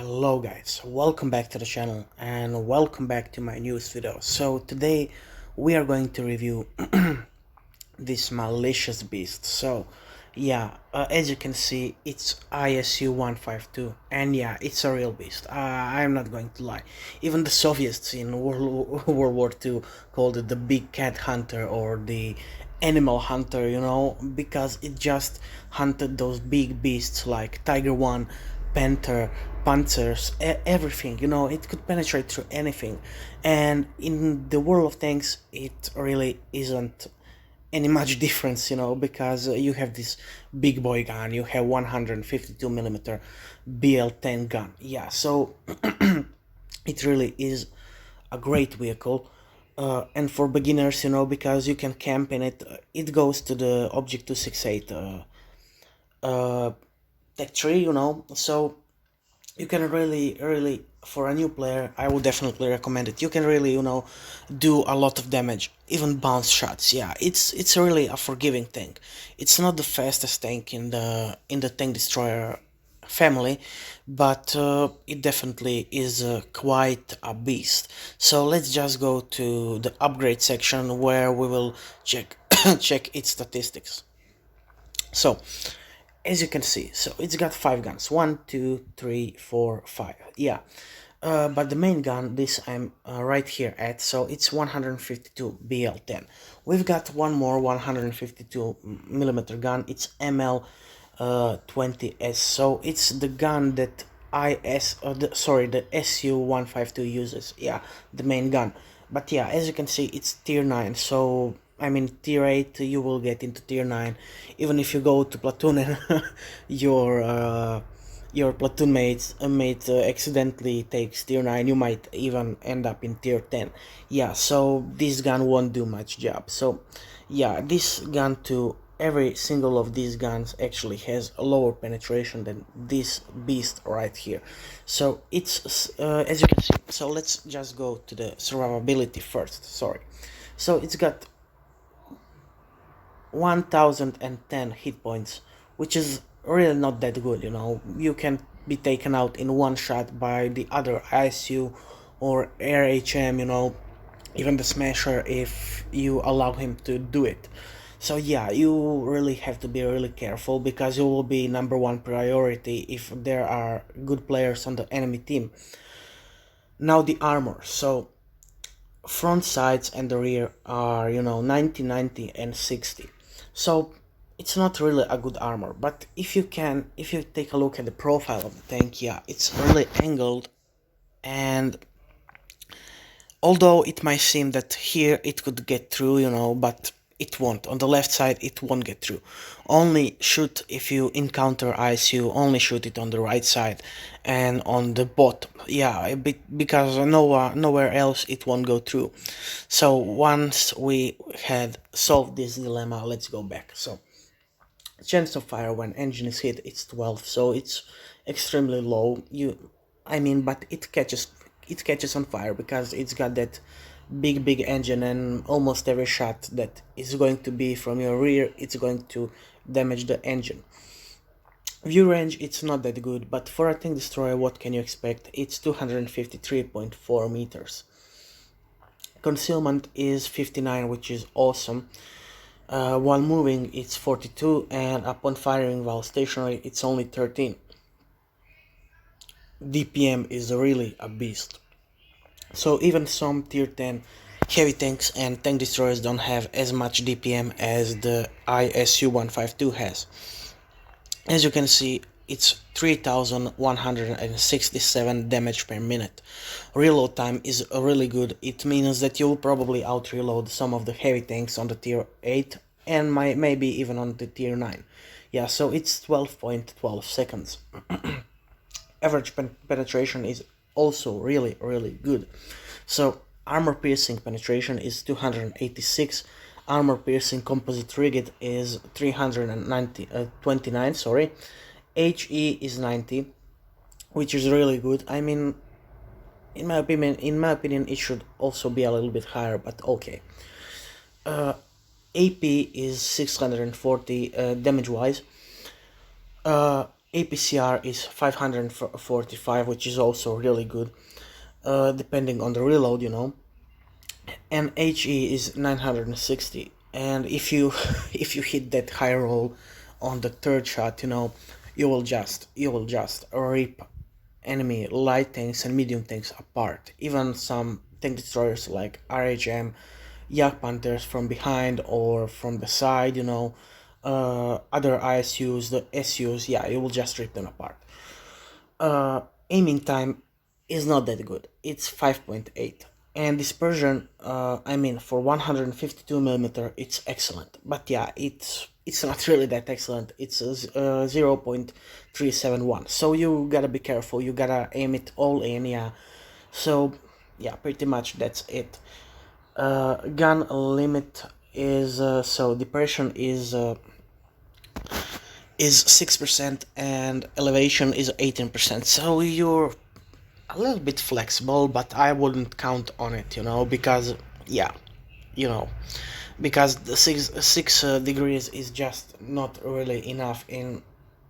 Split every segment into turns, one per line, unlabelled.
Hello guys, welcome back to the channel and welcome back to my newest video. So today we are going to review this malicious beast. So yeah, as you can see, it's ISU-152 and yeah, it's a real beast. I'm not going to lie. Even the Soviets in World War II called it the big cat hunter or the animal hunter, because it just hunted those big beasts like Tiger 1, Panther, Panzers, everything. It could penetrate through anything. And in the world of tanks, it really isn't any much difference, because you have this big boy gun, you have 152 millimeter BL-10 gun. Yeah, so it really is a great vehicle. And for beginners, because you can camp in it, it goes to the Object 268 Tech tree, so you can really, for a new player, I would definitely recommend it. You can really, do a lot of damage, even bounce shots. Yeah, it's really a forgiving tank. It's not the fastest tank in the tank destroyer family, but it definitely is quite a beast. So let's just go to the upgrade section where we will check check its statistics. So as you can see, so it's got 5 guns, 1, 2, 3, 4, 5. Yeah, but the main gun, this I'm right here at, so it's 152 BL-10. We've got one more 152 millimeter gun. It's ML-20S. So it's the gun that the SU-152 uses. Yeah, the main gun. But yeah, as you can see, it's tier 9. So I mean, tier 8, you will get into tier 9. Even if you go to platoon and your platoon mate accidentally takes tier 9, you might even end up in tier 10. Yeah, so this gun won't do much job. So yeah, this gun too, every single of these guns actually has a lower penetration than this beast right here. So it's as you can see. So let's just go to the survivability first. Sorry. So it's got 1010 hit points, which is really not that good. You can be taken out in one shot by the other ISU or RHM, even the Smasher, if you allow him to do it. So yeah, you really have to be really careful, because you will be #1 priority if there are good players on the enemy team. Now the armor. So front sides and the rear are 90, 90 and 60. So it's not really a good armor, but if you take a look at the profile of the tank, yeah, it's really angled, and although it might seem that here it could get through, but it won't. On the left side, it won't get through. Only shoot if you encounter ISU, only shoot it on the right side and on the bottom. Yeah, because nowhere else it won't go through. So once we had solved this dilemma, let's go back. So chance of fire when engine is hit, it's 12, so it's extremely low. But it catches on fire because it's got that big engine, and almost every shot that is going to be from your rear, it's going to damage the engine. View range, it's not that good, but for a tank destroyer, what can you expect? It's 253.4 meters. Concealment is 59, which is awesome. While moving, it's 42, and upon firing while stationary, it's only 13. DPM is really a beast. So even some tier 10 heavy tanks and tank destroyers don't have as much DPM as the ISU-152 has. As you can see, it's 3167 damage per minute. Reload time is really good. It means that you'll probably out-reload some of the heavy tanks on the tier 8 and maybe even on the tier 9. Yeah, so it's 12.12 seconds. Average penetration is also really good. So armor piercing penetration is 286. Armor piercing composite rigid is 329. Sorry, HE is 90, which is really good. I mean, in my opinion, it should also be a little bit higher, but okay. AP is 640 damage wise. APCR is 545, which is also really good, depending on the reload, and HE is 960. And if you if you hit that high roll on the third shot, you will just rip enemy light tanks and medium tanks apart. Even some tank destroyers like RHM, Yak Panthers from behind or from the side, other ISUs, the SUs, yeah, you will just rip them apart. Aiming time is not that good. It's 5.8. And dispersion, for 152 millimeter, it's excellent. But yeah, it's not really that excellent. It's 0.371. So you gotta be careful. You gotta aim it all in, yeah. So yeah, pretty much that's it. Gun limit is so depression is 6% and elevation is 18%. So you're a little bit flexible, but I wouldn't count on it, because yeah, you know, because the six degrees is just not really enough in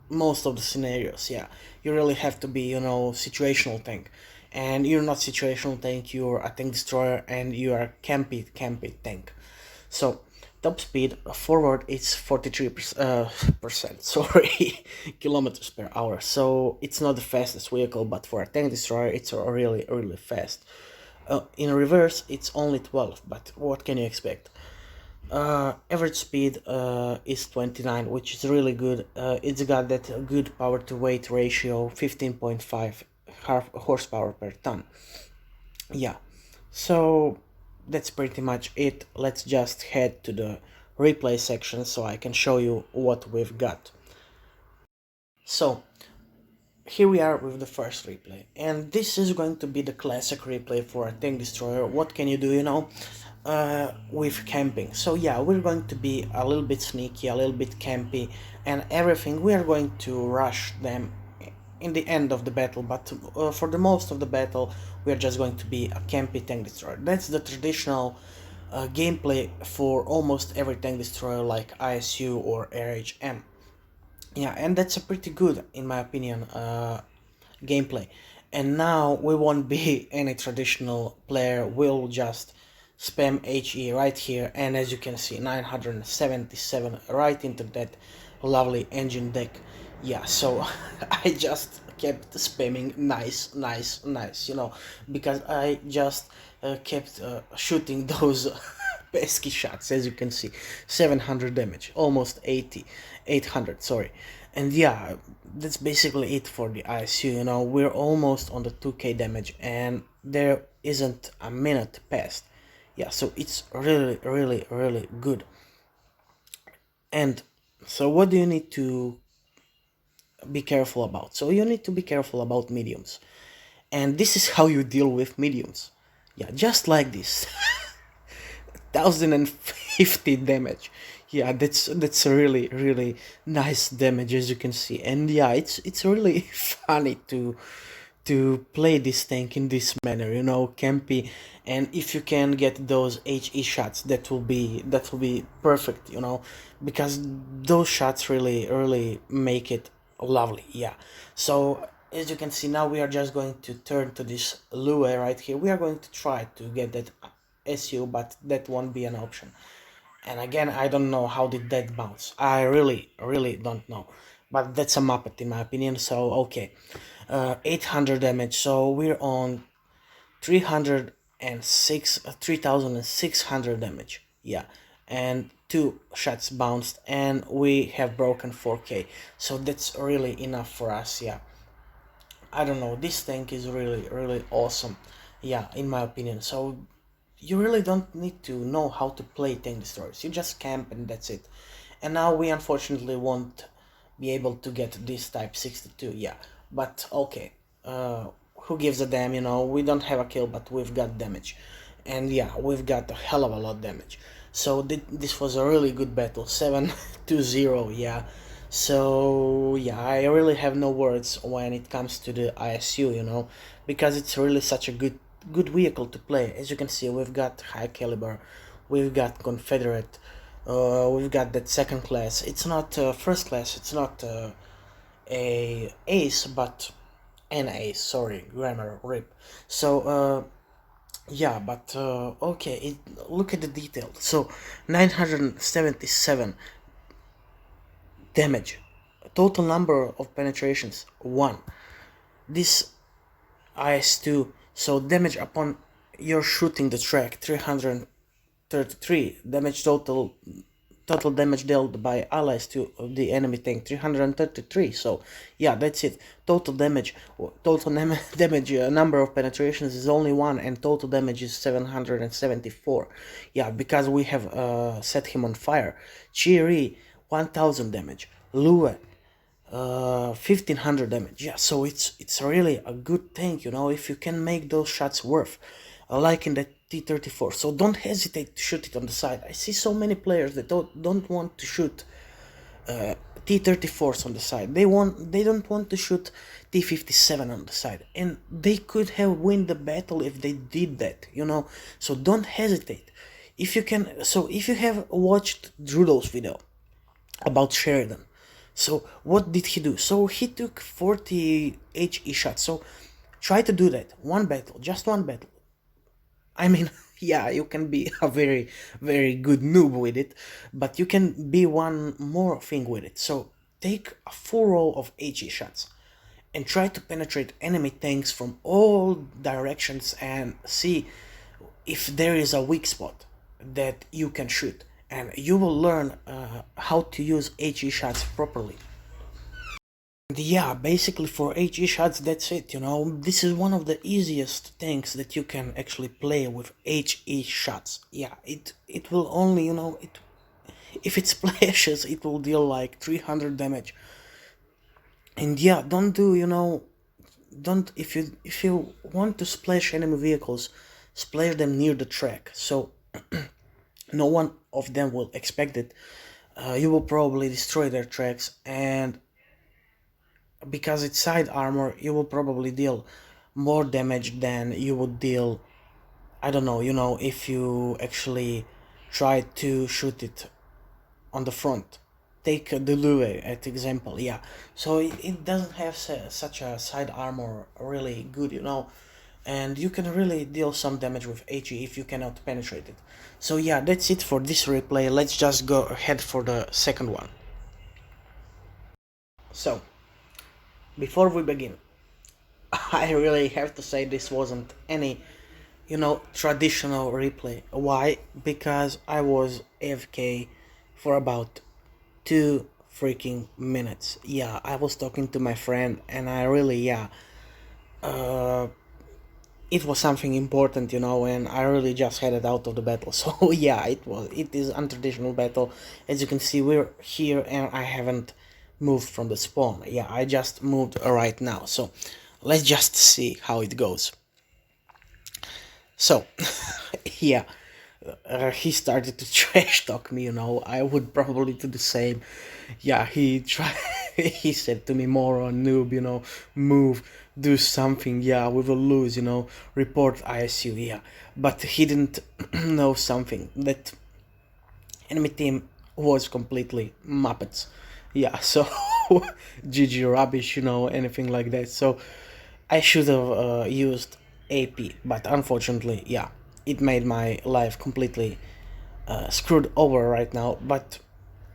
most of the scenarios. Yeah, you really have to be, situational tank, and you're not situational tank. You're a tank destroyer, and you are campy tank. So top speed forward is 43%, sorry, kilometers per hour. So it's not the fastest vehicle, but for a tank destroyer it's really really fast. In reverse it's only 12, but what can you expect? Average speed is 29, which is really good. It's got that good power to weight ratio, 15.5 horsepower per ton. Yeah, so that's pretty much it. Let's just head to the replay section so I can show you what we've got. So here we are with the first replay, and this is going to be the classic replay for a tank destroyer. What can you do, with camping? So yeah, we're going to be a little bit sneaky, a little bit campy, and everything. We are going to rush them in the end of the battle, but for the most of the battle we are just going to be a campy tank destroyer. That's the traditional gameplay for almost every tank destroyer like ISU or RHM. Yeah, and that's a pretty good, in my opinion, gameplay. And now we won't be any traditional player, we'll just spam HE right here, and as you can see, 977 right into that lovely engine deck. Yeah, so I just kept spamming nice, nice, nice, because I just kept shooting those pesky shots. As you can see, 700 damage, almost 800, sorry. And yeah, that's basically it for the ISU. We're almost on the 2k damage, and there isn't a minute past. Yeah, so it's really really really good. And so what do you need to be careful about? So you need to be careful about mediums, and this is how you deal with mediums. Yeah, just like this. 1050 damage. Yeah, that's a really really nice damage, as you can see. And yeah, it's really funny to play this tank in this manner, campy. And if you can get those HE shots, that will be perfect, because those shots really really make it lovely. Yeah, so as you can see, now we are just going to turn to this lure right here. We are going to try to get that SU, but that won't be an option. And again, I don't know how did that bounce. I really really don't know, but that's a Muppet in my opinion. So okay, 800 damage, so we're on 3600 damage. Yeah, and two shots bounced, and we have broken 4k, so that's really enough for us. Yeah, I don't know, this tank is really really awesome, yeah, in my opinion. So you really don't need to know how to play tank destroyers, you just camp and that's it. And now we unfortunately won't be able to get this type 62, yeah, but okay, who gives a damn, we don't have a kill, but we've got damage. And yeah, we've got a hell of a lot damage. So this was a really good battle, 7-0, yeah. So yeah, I really have no words when it comes to the ISU, because it's really such a good vehicle to play. As you can see, we've got high caliber, we've got Confederate, we've got that second class. It's not first class, it's not a ace, but an ace. Sorry, grammar rip. So yeah, but okay. Look at the detail. So 977 damage. Total number of penetrations 1. This IS-2. So damage upon you're shooting the track 333. Damage total damage dealt by allies to the enemy tank 333. So yeah, that's it. Total damage damage number of penetrations is only 1, and total damage is 774. Yeah, because we have set him on fire. Chiri 1000 damage. Lue 1500 damage. Yeah, so it's really a good thing, if you can make those shots worth, like in the T-34. So don't hesitate to shoot it on the side. I see so many players that don't want to shoot T-34s on the side. They don't want to shoot T-57 on the side, and they could have win the battle if they did that, So don't hesitate. If you can, so if you have watched Drudo's video about Sheridan, so what did he do? So he took 40 HE shots. So try to do that. One battle, just one battle. I mean, yeah, you can be a very, very good noob with it, but you can be one more thing with it. So take a full row of HE shots and try to penetrate enemy tanks from all directions and see if there is a weak spot that you can shoot, and you will learn how to use HE shots properly. And yeah, basically for HE shots, that's it, This is one of the easiest things that you can actually play with HE shots. Yeah, it will only, if it splashes, it will deal like 300 damage. And yeah, don't do, don't, if you want to splash enemy vehicles, splash them near the track. So no one of them will expect it. You will probably destroy their tracks, and because it's side armor, you will probably deal more damage than you would deal, I don't know, if you actually try to shoot it on the front. Take the Lue at example, yeah. So it doesn't have such a side armor really good, and you can really deal some damage with HE if you cannot penetrate it. So yeah, that's it for this replay. Let's just go ahead for the second one. So, before we begin, I really have to say this wasn't any, traditional replay. Why? Because I was AFK for about 2 freaking minutes. Yeah, I was talking to my friend, and I really, it was something important, and I really just headed out of the battle. So yeah, it is untraditional battle. As you can see, we're here, and I haven't moved from the spawn. Yeah, I just moved right now. So let's just see how it goes. So yeah, he started to trash talk me. I would probably do the same. Yeah, he tried. He said to me, "Moron, noob, move, do something. Yeah, we will lose. Report ISU. Yeah." But he didn't know something, that enemy team was completely muppets. Yeah, so GG rubbish, anything like that. So I should have used AP, but unfortunately, yeah, it made my life completely screwed over right now. But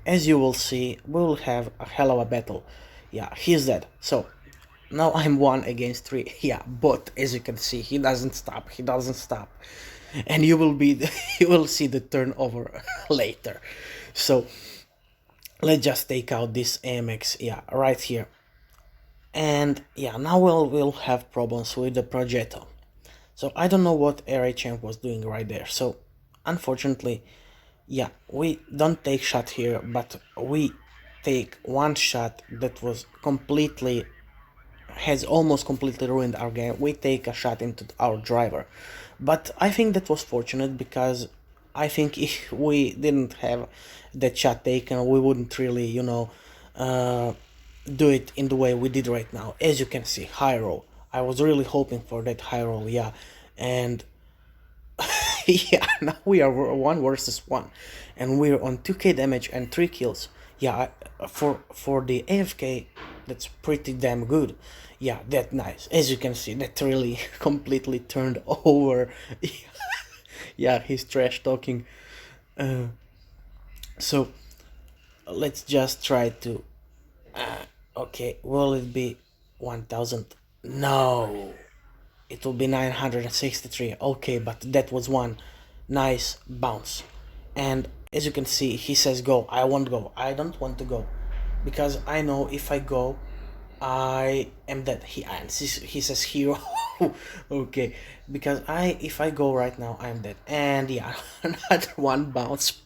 as you will see, we will have a hell of a battle. Yeah, he's dead. So now I'm 1 against 3. Yeah, but as you can see, he doesn't stop. He doesn't stop, and you will be you will see the turnover later. So let's just take out this AMX. Yeah, right here. And yeah, now we'll have problems with the Progetto. So I don't know what RHM was doing right there. So unfortunately, yeah, we don't take shot here, but we take one shot that was completely, has almost completely ruined our game. We take a shot into our driver. But I think that was fortunate, because I think if we didn't have that shot taken, we wouldn't really, do it in the way we did right now. As you can see, high roll. I was really hoping for that high roll, yeah. And yeah, now we are 1 versus 1, and we're on 2k damage and 3 kills. Yeah, for the AFK, That's pretty damn good. Yeah, that nice. As you can see, that really completely turned over. Yeah, he's trash talking. Uh, so let's just try to. Okay, will it be 1000? No, it will be 963. Okay, but that was one nice bounce. And as you can see, he says go. I won't go. I don't want to go because I know if I go, I am dead. He says hero. Okay, because if I go right now, I'm dead. And yeah, another one bounce.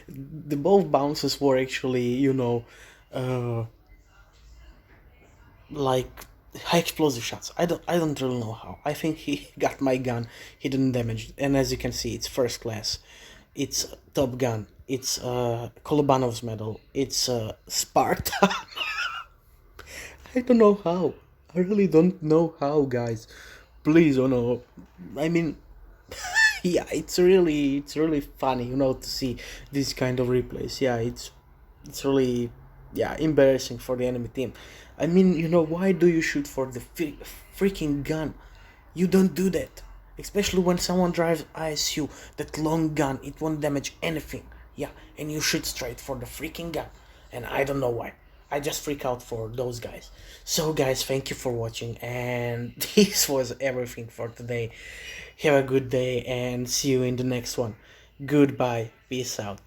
The both bounces were actually, uh, like high explosive shots. I don't really know how. I think he got my gun. He didn't damage it. And as you can see, it's first class. It's Top Gun. It's Kolobanov's medal. It's Sparta. I don't know how. I really don't know how, guys. Please, oh no. I mean, yeah, it's really funny, to see this kind of replays. Yeah, it's really, yeah, embarrassing for the enemy team. I mean, why do you shoot for the freaking gun? You don't do that. Especially when someone drives ISU, that long gun, it won't damage anything. Yeah, and you shoot straight for the freaking gun. And I don't know why. I just freak out for those guys. So, guys, thank you for watching. And this was everything for today. Have a good day and see you in the next one. Goodbye. Peace out.